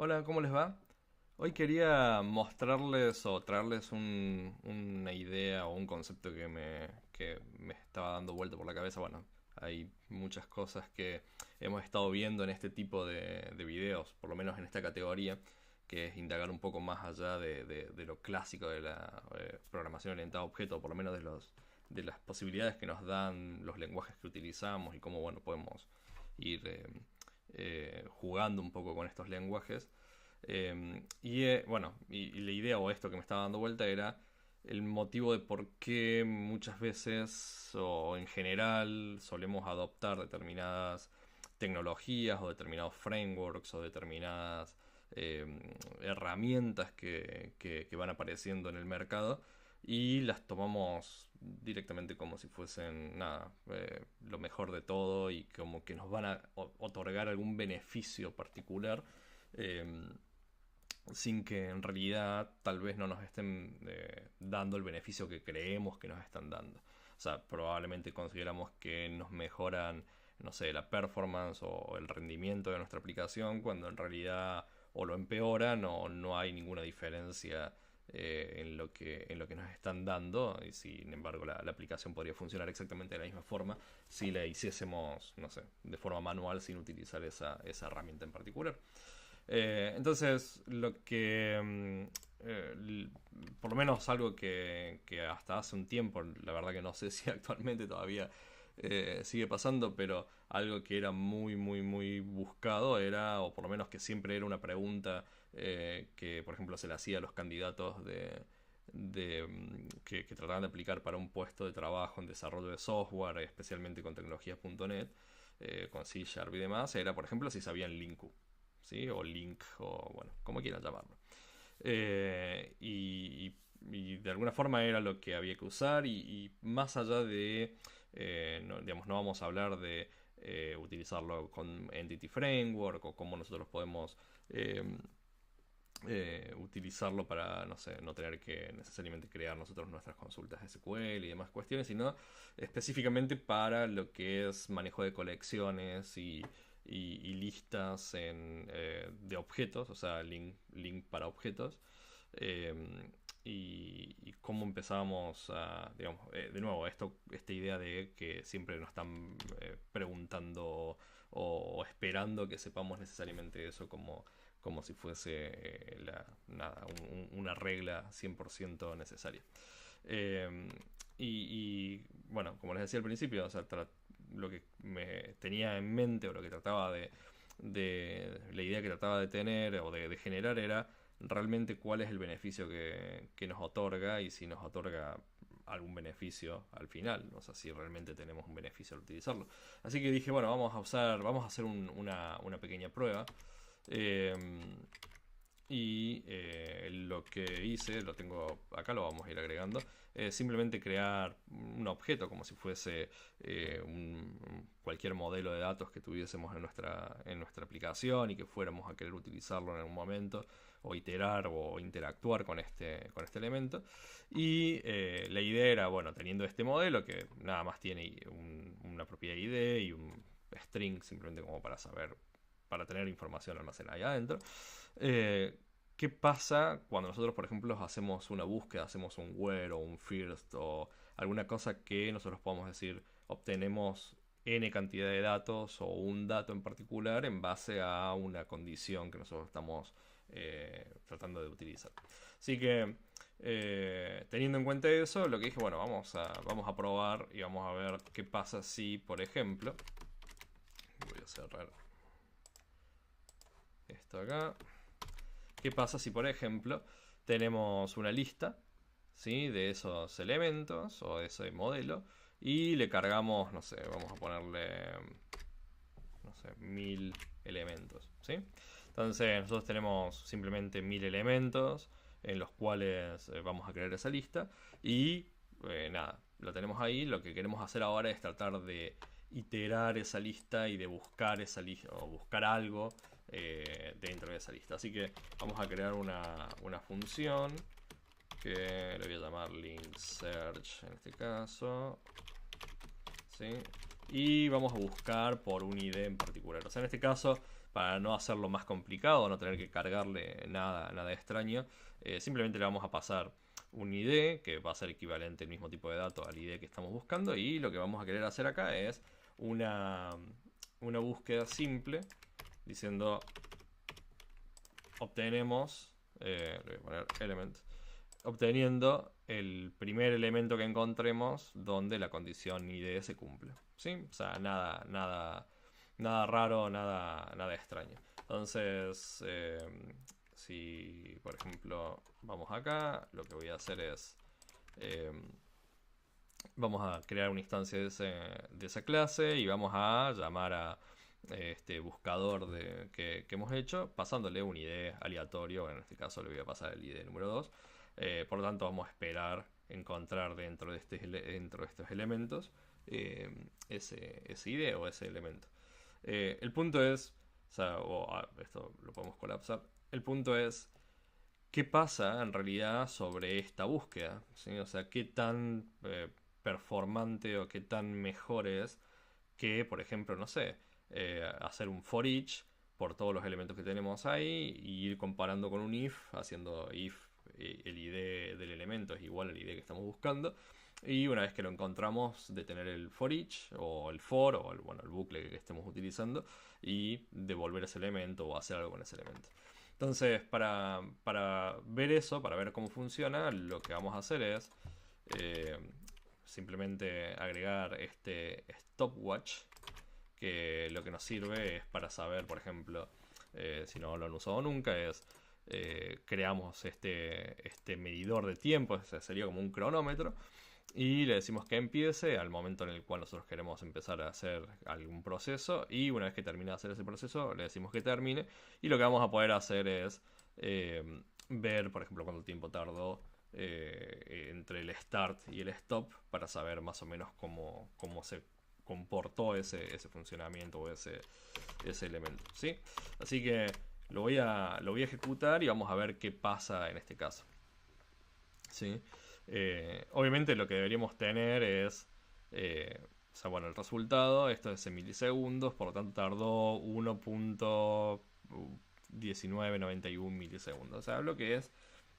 Hola, ¿cómo les va? Hoy quería mostrarles o traerles una idea o un concepto que me estaba dando vuelta por la cabeza. Bueno, hay muchas cosas que hemos estado viendo en este tipo de videos, por lo menos en esta categoría, que es indagar un poco más allá de lo clásico de la programación orientada a objetos, por lo menos de las posibilidades que nos dan los lenguajes que utilizamos y cómo bueno, podemos ir jugando un poco con estos lenguajes. Bueno, y la idea o esto que me estaba dando vuelta era el motivo de por qué muchas veces o en general solemos adoptar determinadas tecnologías o determinados frameworks o determinadas herramientas que van apareciendo en el mercado y las tomamos directamente como si fuesen nada, lo mejor de todo y como que nos van a otorgar algún beneficio particular. eh, Sin que en realidad tal vez no nos estén dando el beneficio que creemos que nos están dando. O sea, probablemente consideramos que nos mejoran, no sé, la performance o el rendimiento de nuestra aplicación, cuando en realidad o lo empeoran o no hay ninguna diferencia en lo que nos están dando. Y sin embargo la aplicación podría funcionar exactamente de la misma forma si la hiciésemos, no sé, de forma manual sin utilizar esa herramienta en particular. Entonces, por lo menos algo que hasta hace un tiempo, la verdad que no sé si actualmente todavía sigue pasando, pero algo que era muy, muy, muy buscado era, o por lo menos que siempre era una pregunta que, por ejemplo, se le hacía a los candidatos que trataban de aplicar para un puesto de trabajo en desarrollo de software, especialmente con tecnologías.net, con C Sharp y demás, era, por ejemplo, si sabían Linku. ¿Sí? O Link, o bueno, como quieran llamarlo. Y de alguna forma era lo que había que usar y más allá de, no, digamos, no vamos a hablar de utilizarlo con Entity Framework o cómo nosotros podemos utilizarlo para, no sé, no tener que necesariamente crear nosotros nuestras consultas SQL y demás cuestiones, sino específicamente para lo que es manejo de colecciones y listas de objetos, o sea, link para objetos. Y cómo empezamos a, digamos, de nuevo, esta idea de que siempre nos están preguntando o esperando que sepamos necesariamente eso como si fuese nada, una regla 100% necesaria. Eh, bueno, como les decía al principio, o sea, lo que me tenía en mente o lo que trataba la idea que trataba de tener o de generar era realmente cuál es el beneficio que nos otorga y si nos otorga algún beneficio al final, o sea, si realmente tenemos un beneficio al utilizarlo. Así que dije, bueno, vamos a hacer una pequeña prueba. Eh, lo que hice, lo tengo acá, lo vamos a ir agregando, simplemente crear un objeto como si fuese cualquier modelo de datos que tuviésemos en nuestra aplicación y que fuéramos a querer utilizarlo en algún momento o iterar o interactuar con este elemento. Y la idea era, bueno, teniendo este modelo que nada más tiene una propiedad ID y un string simplemente como para tener información almacenada ahí adentro. ¿Qué pasa cuando nosotros, por ejemplo, hacemos una búsqueda, hacemos un where o un first o alguna cosa que nosotros podamos decir, obtenemos n cantidad de datos o un dato en particular en base a una condición que nosotros estamos tratando de utilizar? Así que, teniendo en cuenta eso, lo que dije, bueno, vamos a probar y vamos a ver qué pasa si, por ejemplo, voy a cerrar esto acá. ¿Qué pasa si, por ejemplo, tenemos una lista, ¿sí?, de esos elementos o de ese modelo y le cargamos, no sé, vamos a ponerle, no sé, 1000 elementos, ¿sí? Entonces nosotros tenemos simplemente 1000 elementos en los cuales vamos a crear esa lista y nada, lo tenemos ahí. Lo que queremos hacer ahora es tratar de iterar esa lista y de buscar esa lista o buscar algo dentro de esa lista. Así que vamos a crear una función que le voy a llamar link search en este caso, ¿sí? Y vamos a buscar por un ID en particular. O sea, en este caso para no hacerlo más complicado, no tener que cargarle nada extraño, simplemente le vamos a pasar un ID que va a ser equivalente al mismo tipo de dato al ID que estamos buscando, y lo que vamos a querer hacer acá es una búsqueda simple diciendo obtenemos, le voy a poner element, obteniendo el primer elemento que encontremos donde la condición ID se cumple, ¿sí? O sea, nada raro, nada extraño. Entonces, si por ejemplo vamos acá, lo que voy a hacer es vamos a crear una instancia de esa clase y vamos a llamar a este buscador que hemos hecho, pasándole un ID aleatorio. En este caso le voy a pasar el ID número 2. Por lo tanto, vamos a esperar encontrar dentro de estos elementos ese ID o ese elemento. El punto es, o sea, esto lo podemos colapsar. El punto es qué pasa en realidad sobre esta búsqueda, ¿sí? O sea, qué tan performante o qué tan mejor es que, por ejemplo, no sé, hacer un for each por todos los elementos que tenemos ahí y ir comparando con un if, haciendo if el ID del elemento es igual al ID que estamos buscando, y una vez que lo encontramos detener el for each o el for o el bucle que estemos utilizando y devolver ese elemento o hacer algo con ese elemento. Entonces, para ver eso, para ver cómo funciona, lo que vamos a hacer es simplemente agregar este stopwatch, que lo que nos sirve es para saber, por ejemplo, si no lo han usado nunca, es creamos este medidor de tiempo, sería como un cronómetro, y le decimos que empiece al momento en el cual nosotros queremos empezar a hacer algún proceso, y una vez que termine de hacer ese proceso le decimos que termine, y lo que vamos a poder hacer es ver, por ejemplo, cuánto tiempo tardó entre el start y el stop, para saber más o menos cómo se comportó ese funcionamiento o ese elemento, ¿sí? Así que lo voy a ejecutar y vamos a ver qué pasa en este caso, ¿sí? Obviamente lo que deberíamos tener es o sea, bueno, el resultado, esto es en milisegundos, por lo tanto tardó 1.1991 milisegundos. O sea, lo que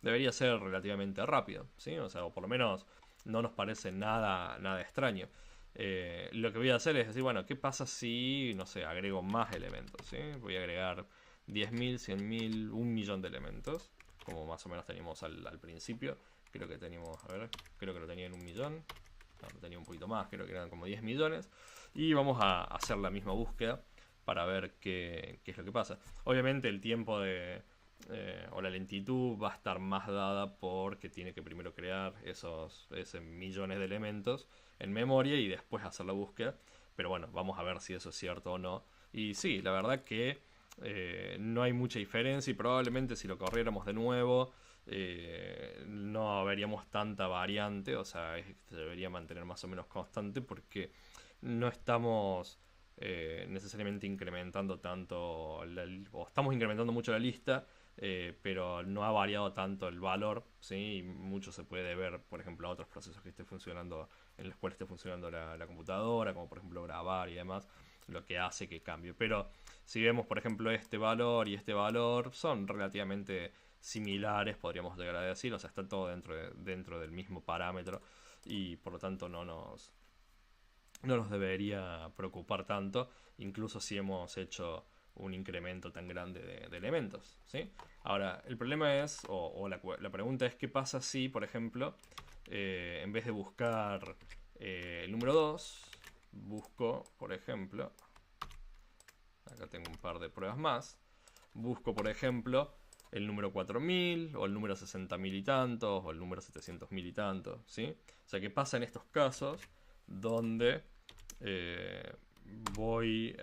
debería ser relativamente rápido, ¿sí? O sea, o por lo menos no nos parece nada extraño. Lo que voy a hacer es decir, bueno, ¿qué pasa si, no sé, agrego más elementos? ¿Sí? Voy a agregar 10.000, 100.000, 1.000.000 de elementos, como más o menos teníamos al principio. Creo que teníamos, a ver, creo que lo tenía en 1.000.000. No, lo tenía un poquito más, creo que eran como 10 millones. Y vamos a hacer la misma búsqueda para ver qué es lo que pasa. Obviamente el tiempo o la lentitud va a estar más dada porque tiene que primero crear esos millones de elementos en memoria y después hacer la búsqueda. Pero bueno, vamos a ver si eso es cierto o no. Y sí, la verdad que no hay mucha diferencia, y probablemente si lo corriéramos de nuevo no veríamos tanta variante. O sea, se debería mantener más o menos constante porque no estamos necesariamente incrementando tanto o estamos incrementando mucho la lista, pero no ha variado tanto el valor, ¿sí? Y mucho se puede ver, por ejemplo, a otros procesos que esté funcionando, en los cuales esté funcionando la computadora, como por ejemplo grabar y demás, lo que hace que cambie. Pero si vemos, por ejemplo, este valor y este valor son relativamente similares, podríamos llegar a decir. O sea, está todo dentro del mismo parámetro, y por lo tanto no nos debería preocupar tanto, incluso si hemos hecho un incremento tan grande de elementos, ¿sí? Ahora, el problema es, o la pregunta es, ¿qué pasa si, por ejemplo, en vez de buscar el número 2, busco, por ejemplo, acá tengo un par de pruebas más, busco, por ejemplo, el número 4000 o el número 60.000 y tantos o el número 700.000 y tantos, ¿sí? O sea, ¿qué pasa en estos casos donde voy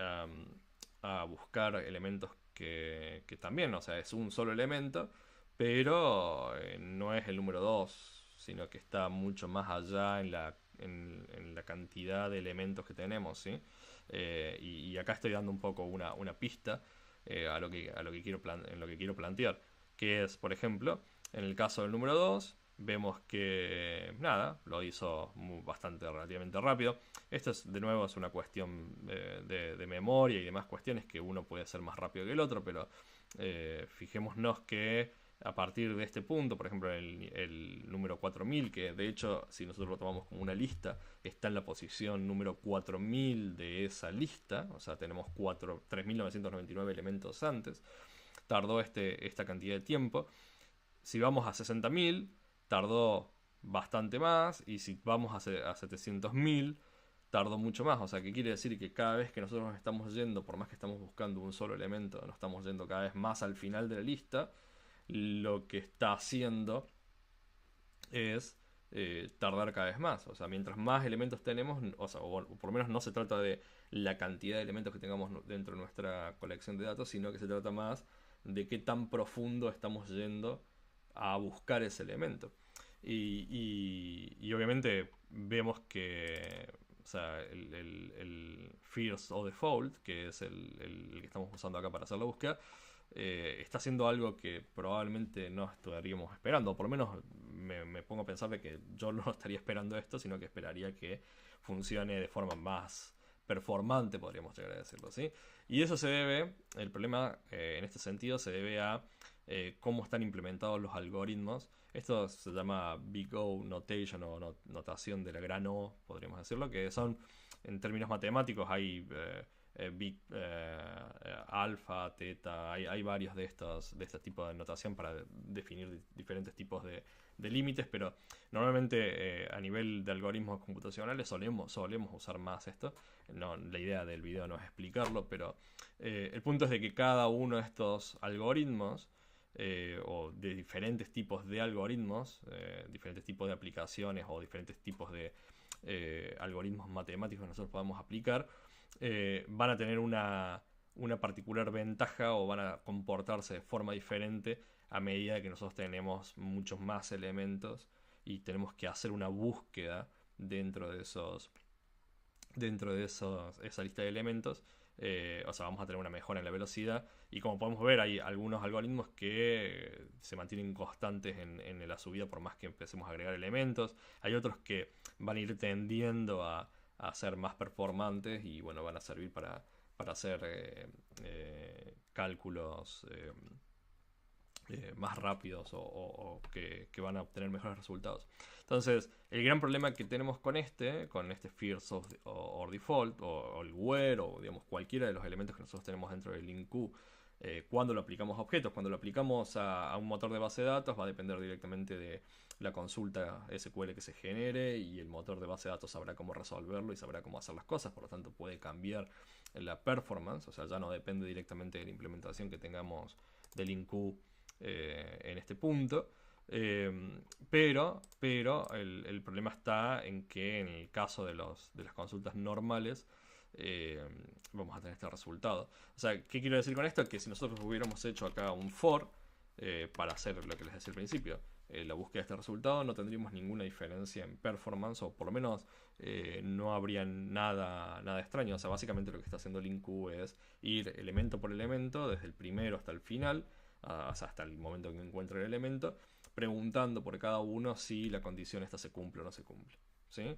a buscar elementos que también, o sea, es un solo elemento, pero no es el número 2, sino que está mucho más allá en la cantidad de elementos que tenemos, ¿sí? Y acá estoy dando un poco una pista en lo que quiero plantear, que es, por ejemplo, en el caso del número 2, vemos que nada, lo hizo bastante relativamente rápido. Esto es, de nuevo, es una cuestión de memoria y demás cuestiones que uno puede hacer más rápido que el otro, pero fijémonos que a partir de este punto, por ejemplo, el número 4000, que de hecho, si nosotros lo tomamos como una lista, está en la posición número 4000 de esa lista, o sea, tenemos 3999 elementos antes, tardó esta cantidad de tiempo. Si vamos a 60.000, tardó bastante más, y si vamos a 700.000, tardó mucho más. O sea, que quiere decir que cada vez que nosotros nos estamos yendo, por más que estamos buscando un solo elemento, nos estamos yendo cada vez más al final de la lista, lo que está haciendo es tardar cada vez más. O sea, mientras más elementos tenemos, o sea, o por lo menos no se trata de la cantidad de elementos que tengamos dentro de nuestra colección de datos, sino que se trata más de qué tan profundo estamos yendo a buscar ese elemento. Y obviamente vemos que, o sea, el first o default, que es el que estamos usando acá para hacer la búsqueda, está haciendo algo que probablemente no estaríamos esperando. Por lo menos me pongo a pensar de que yo no estaría esperando esto, sino que esperaría que funcione de forma más performante, podríamos llegar a decirlo, ¿sí? Y eso se debe, el problema en este sentido se debe a cómo están implementados los algoritmos. Esto se llama Big O Notation, o notación de la gran O, podríamos decirlo, que son, en términos matemáticos, hay big, alfa, teta, hay varios de este tipo de notación para definir diferentes tipos de límites, pero normalmente a nivel de algoritmos computacionales solemos usar más esto. No, la idea del video no es explicarlo, pero el punto es de que cada uno de estos algoritmos, o de diferentes tipos de algoritmos, diferentes tipos de aplicaciones o diferentes tipos de algoritmos matemáticos que nosotros podamos aplicar, van a tener una particular ventaja, o van a comportarse de forma diferente a medida que nosotros tenemos muchos más elementos y tenemos que hacer una búsqueda dentro de esa lista de elementos. O sea, vamos a tener una mejora en la velocidad, y como podemos ver, hay algunos algoritmos que se mantienen constantes en la subida por más que empecemos a agregar elementos. Hay otros que van a ir tendiendo a ser más performantes, y bueno, van a servir para hacer cálculos más rápidos, o que van a obtener mejores resultados. Entonces, el gran problema que tenemos con este first or default, o el where, o digamos cualquiera de los elementos que nosotros tenemos dentro del LINQ, cuando lo aplicamos a objetos, cuando lo aplicamos a un motor de base de datos, va a depender directamente de la consulta SQL que se genere, y el motor de base de datos sabrá cómo resolverlo y sabrá cómo hacer las cosas. Por lo tanto, puede cambiar la performance. O sea, ya no depende directamente de la implementación que tengamos del LINQ en este punto. Pero el problema está en que en el caso de las consultas normales, vamos a tener este resultado. O sea, ¿qué quiero decir con esto? Que si nosotros hubiéramos hecho acá un for para hacer lo que les decía al principio, la búsqueda de este resultado, no tendríamos ninguna diferencia en performance, o por lo menos no habría nada extraño. O sea, básicamente lo que está haciendo LINQ es ir elemento por elemento, desde el primero hasta el final, o sea, hasta el momento en que encuentre el elemento, preguntando por cada uno si la condición esta se cumple o no se cumple, ¿sí?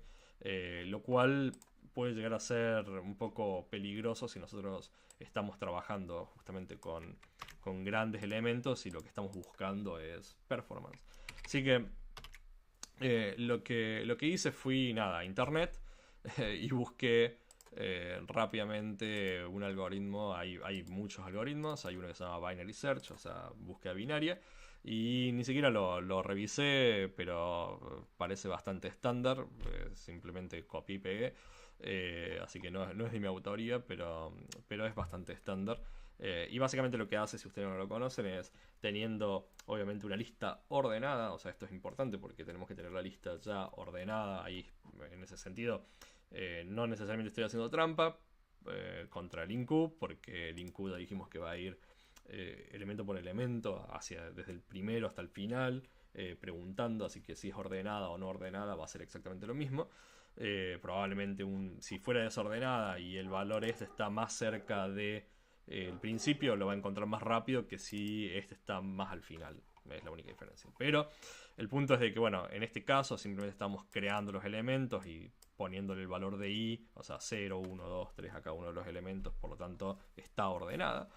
Lo cual puede llegar a ser un poco peligroso si nosotros estamos trabajando justamente con grandes elementos y lo que estamos buscando es performance. Así que lo que hice fui a internet y busqué rápidamente un algoritmo. Hay muchos algoritmos. Hay uno que se llama Binary Search, o sea, búsqueda binaria, y ni siquiera lo revisé, pero parece bastante estándar. Simplemente copié y pegué, así que no es de mi autoría, pero es bastante estándar. Y básicamente lo que hace, si ustedes no lo conocen, es teniendo obviamente una lista ordenada. O sea, esto es importante porque tenemos que tener la lista ya ordenada. Ahí, en ese sentido, no necesariamente estoy haciendo trampa contra LINQ, porque LINQ ya dijimos que va a ir elemento por elemento, desde el primero hasta el final, preguntando. Así que si es ordenada o no ordenada, va a ser exactamente lo mismo. Probablemente si fuera desordenada y el valor este está más cerca de el principio lo va a encontrar más rápido que si este está más al final. Es la única diferencia. Pero el punto es de que, bueno, en este caso simplemente estamos creando los elementos y poniéndole el valor de i, o sea, 0, 1, 2, 3 a cada uno de los elementos, por lo tanto está ordenada.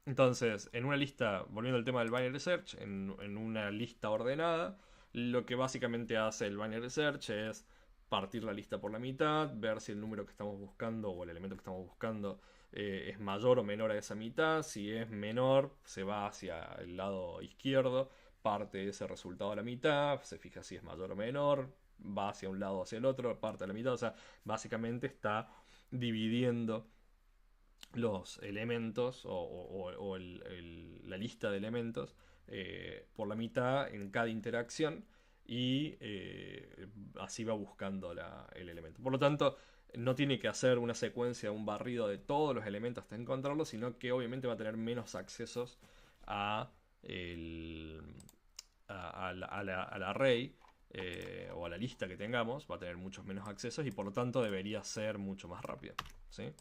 Entonces, en una lista, volviendo al tema del binary search, en una lista ordenada, lo que básicamente hace el binary search es partir la lista por la mitad, ver si el número que estamos buscando o el elemento que estamos buscando es mayor o menor a esa mitad. Si es menor, se va hacia el lado izquierdo, parte ese resultado a la mitad, se fija si es mayor o menor, va hacia un lado o hacia el otro, parte a la mitad. O sea, básicamente está dividiendo los elementos o la lista de elementos por la mitad en cada interacción y así va buscando el elemento. Por lo tanto, no tiene que hacer una secuencia, un barrido de todos los elementos hasta encontrarlos, sino que obviamente va a tener menos accesos a al array o a la lista que tengamos, va a tener muchos menos accesos y por lo tanto debería ser mucho más rápido, ¿sí?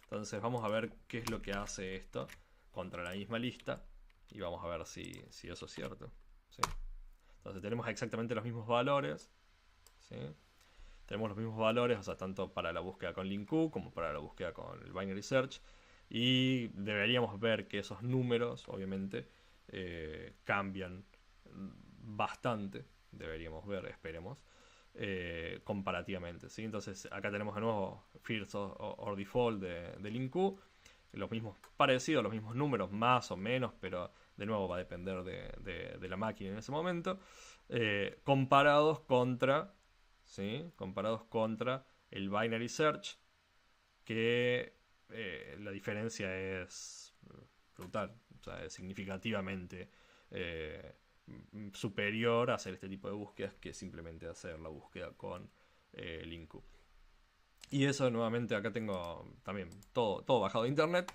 Entonces vamos a ver qué es lo que hace esto contra la misma lista y vamos a ver si eso es cierto, ¿sí? Entonces tenemos exactamente los mismos valores, ¿sí? Tenemos los mismos valores, o sea, tanto para la búsqueda con LINQ como para la búsqueda con el binary search, y deberíamos ver que esos números, obviamente, cambian bastante, deberíamos ver, esperemos, comparativamente, ¿sí? Entonces acá tenemos de nuevo first or default de LINQ, los mismos parecidos, los mismos números, más o menos, pero de nuevo va a depender de la máquina en ese momento, comparados contra, ¿sí? Comparados contra el binary search, que la diferencia es brutal, o sea, es significativamente superior a hacer este tipo de búsquedas que simplemente hacer la búsqueda con LINQ. Y eso nuevamente acá tengo también todo bajado de internet.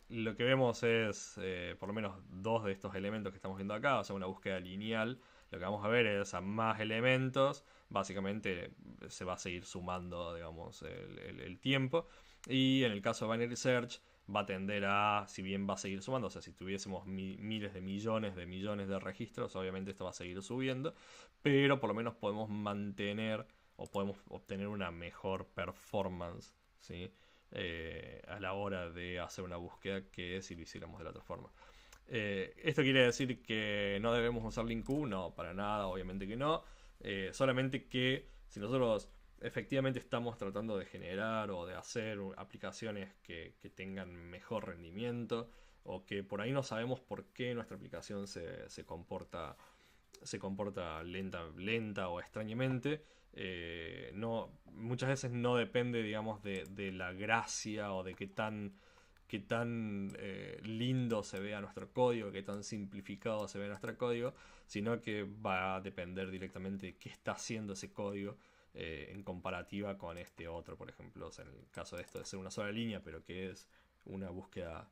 Lo que vemos es por lo menos dos de estos elementos que estamos viendo acá, o sea, una búsqueda lineal. Lo que vamos a ver es a más elementos, básicamente se va a seguir sumando, digamos, el tiempo. Y en el caso de binary search va a tender a, si bien va a seguir sumando, o sea, si tuviésemos miles de millones de registros, obviamente esto va a seguir subiendo, pero por lo menos podemos mantener o podemos obtener una mejor performance, ¿sí? A la hora de hacer una búsqueda que si lo hiciéramos de la otra forma. ¿Esto quiere decir que no debemos usar LINQ? No, para nada, obviamente que no. Solamente que si nosotros efectivamente estamos tratando de generar o de hacer aplicaciones que tengan mejor rendimiento, o que por ahí no sabemos por qué nuestra aplicación se comporta lenta o extrañamente, no, muchas veces no depende, digamos, de la gracia o de qué tan lindo se vea nuestro código, qué tan simplificado se ve nuestro código, sino que va a depender directamente de qué está haciendo ese código en comparativa con este otro, por ejemplo. O sea, en el caso de esto de ser una sola línea, pero que es una búsqueda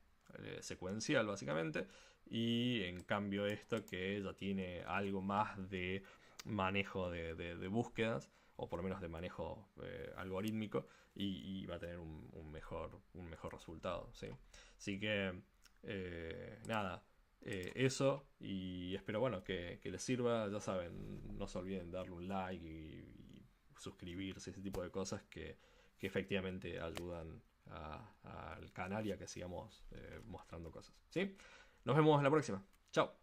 secuencial básicamente, y en cambio esto que ya tiene algo más de manejo de búsquedas, o por lo menos de manejo algorítmico, y va a tener un mejor resultado, ¿sí? Así que nada, eso, y espero, bueno, que les sirva. Ya saben, no se olviden de darle un like y suscribirse, ese tipo de cosas que efectivamente ayudan al canal y a que sigamos mostrando cosas, ¿sí? Nos vemos en la próxima. Chao.